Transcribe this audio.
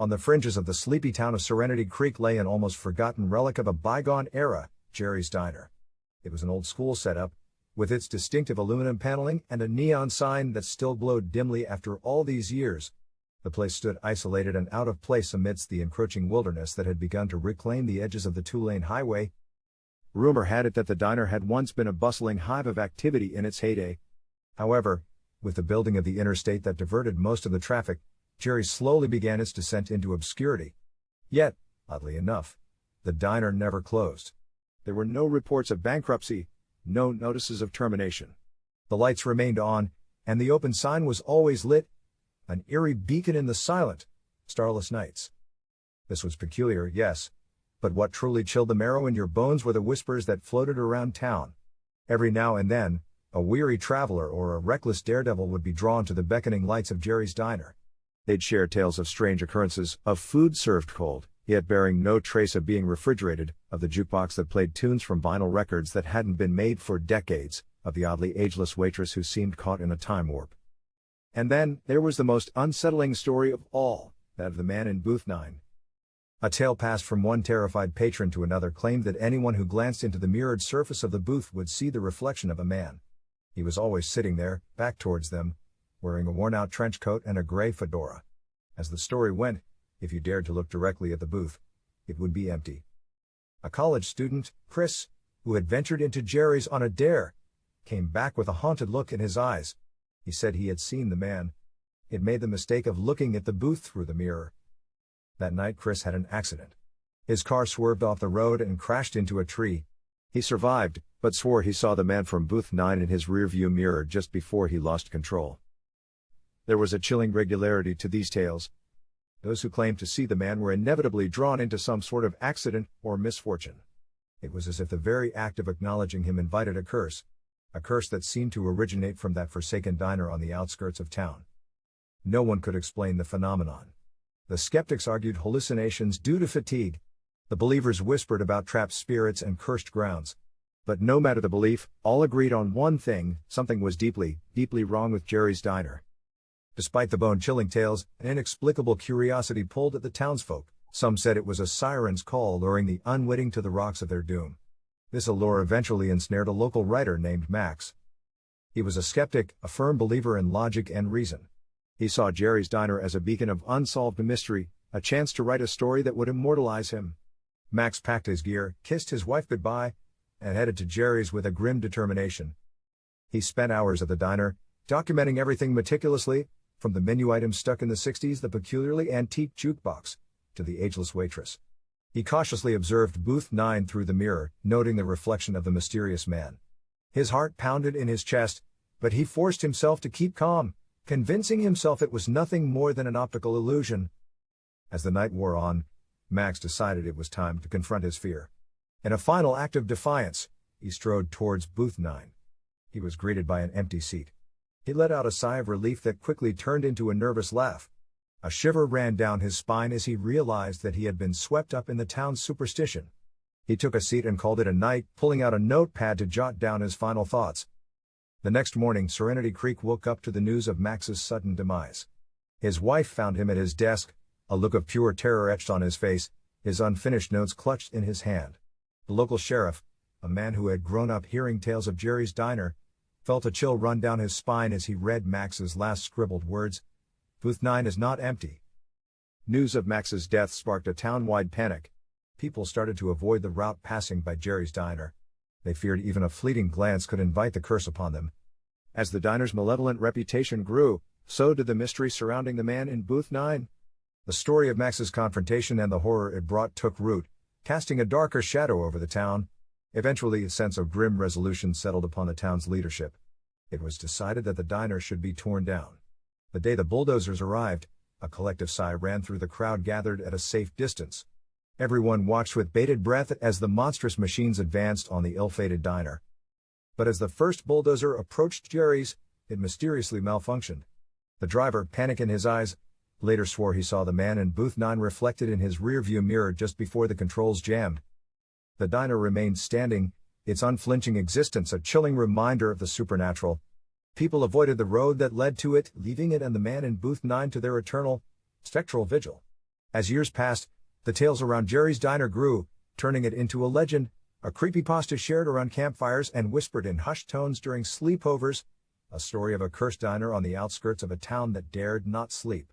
On the fringes of the sleepy town of Serenity Creek lay an almost forgotten relic of a bygone era, Jerry's Diner. It was an old school setup, with its distinctive aluminum paneling and a neon sign that still glowed dimly after all these years. The place stood isolated and out of place amidst the encroaching wilderness that had begun to reclaim the edges of the two-lane highway. Rumor had it that the diner had once been a bustling hive of activity in its heyday. However, with the building of the interstate that diverted most of the traffic, Jerry slowly began its descent into obscurity. Yet, oddly enough, the diner never closed. There were no reports of bankruptcy, no notices of termination. The lights remained on, and the open sign was always lit, an eerie beacon in the silent, starless nights. This was peculiar, yes, but what truly chilled the marrow in your bones were the whispers that floated around town. Every now and then, a weary traveler or a reckless daredevil would be drawn to the beckoning lights of Jerry's Diner. They'd share tales of strange occurrences, of food served cold, yet bearing no trace of being refrigerated, of the jukebox that played tunes from vinyl records that hadn't been made for decades, of the oddly ageless waitress who seemed caught in a time warp. And then, there was the most unsettling story of all, that of the man in booth 9. A tale passed from one terrified patron to another claimed that anyone who glanced into the mirrored surface of the booth would see the reflection of a man. He was always sitting there, back towards them, wearing a worn-out trench coat and a gray fedora. As the story went, if you dared to look directly at the booth, it would be empty. A college student, Chris, who had ventured into Jerry's on a dare, came back with a haunted look in his eyes. He said he had seen the man. He'd made the mistake of looking at the booth through the mirror. That night Chris had an accident. His car swerved off the road and crashed into a tree. He survived, but swore he saw the man from booth 9 in his rearview mirror just before he lost control. There was a chilling regularity to these tales. Those who claimed to see the man were inevitably drawn into some sort of accident or misfortune. It was as if the very act of acknowledging him invited a curse that seemed to originate from that forsaken diner on the outskirts of town. No one could explain the phenomenon. The skeptics argued hallucinations due to fatigue. The believers whispered about trapped spirits and cursed grounds. But no matter the belief, all agreed on one thing: something was deeply, deeply wrong with Jerry's Diner. Despite the bone-chilling tales, an inexplicable curiosity pulled at the townsfolk. Some said it was a siren's call luring the unwitting to the rocks of their doom. This allure eventually ensnared a local writer named Max. He was a skeptic, a firm believer in logic and reason. He saw Jerry's Diner as a beacon of unsolved mystery, a chance to write a story that would immortalize him. Max packed his gear, kissed his wife goodbye, and headed to Jerry's with a grim determination. He spent hours at the diner, documenting everything meticulously, from the menu items stuck in the 60s, the peculiarly antique jukebox, to the ageless waitress. He cautiously observed booth 9 through the mirror, noting the reflection of the mysterious man. His heart pounded in his chest, but he forced himself to keep calm, convincing himself it was nothing more than an optical illusion. As the night wore on, Max decided it was time to confront his fear. In a final act of defiance, he strode towards booth 9. He was greeted by an empty seat. He let out a sigh of relief that quickly turned into a nervous laugh. A shiver ran down his spine as he realized that he had been swept up in the town's superstition. He took a seat and called it a night, pulling out a notepad to jot down his final thoughts. The next morning, Serenity Creek woke up to the news of Max's sudden demise. His wife found him at his desk, a look of pure terror etched on his face, his unfinished notes clutched in his hand. The local sheriff, a man who had grown up hearing tales of Jerry's Diner, felt a chill run down his spine as he read Max's last scribbled words: "Booth 9 is not empty." News of Max's death sparked a town-wide panic. People started to avoid the route passing by Jerry's Diner. They feared even a fleeting glance could invite the curse upon them. As the diner's malevolent reputation grew, so did the mystery surrounding the man in booth 9. The story of Max's confrontation and the horror it brought took root, casting a darker shadow over the town. Eventually, a sense of grim resolution settled upon the town's leadership. It was decided that the diner should be torn down. The day the bulldozers arrived, a collective sigh ran through the crowd gathered at a safe distance. Everyone watched with bated breath as the monstrous machines advanced on the ill-fated diner. But as the first bulldozer approached Jerry's, it mysteriously malfunctioned. The driver, panic in his eyes, later swore he saw the man in booth 9 reflected in his rearview mirror just before the controls jammed. The diner remained standing, its unflinching existence a chilling reminder of the supernatural. People avoided the road that led to it, leaving it and the man in booth 9 to their eternal, spectral vigil. As years passed, the tales around Jerry's Diner grew, turning it into a legend, a creepypasta shared around campfires and whispered in hushed tones during sleepovers, a story of a cursed diner on the outskirts of a town that dared not sleep.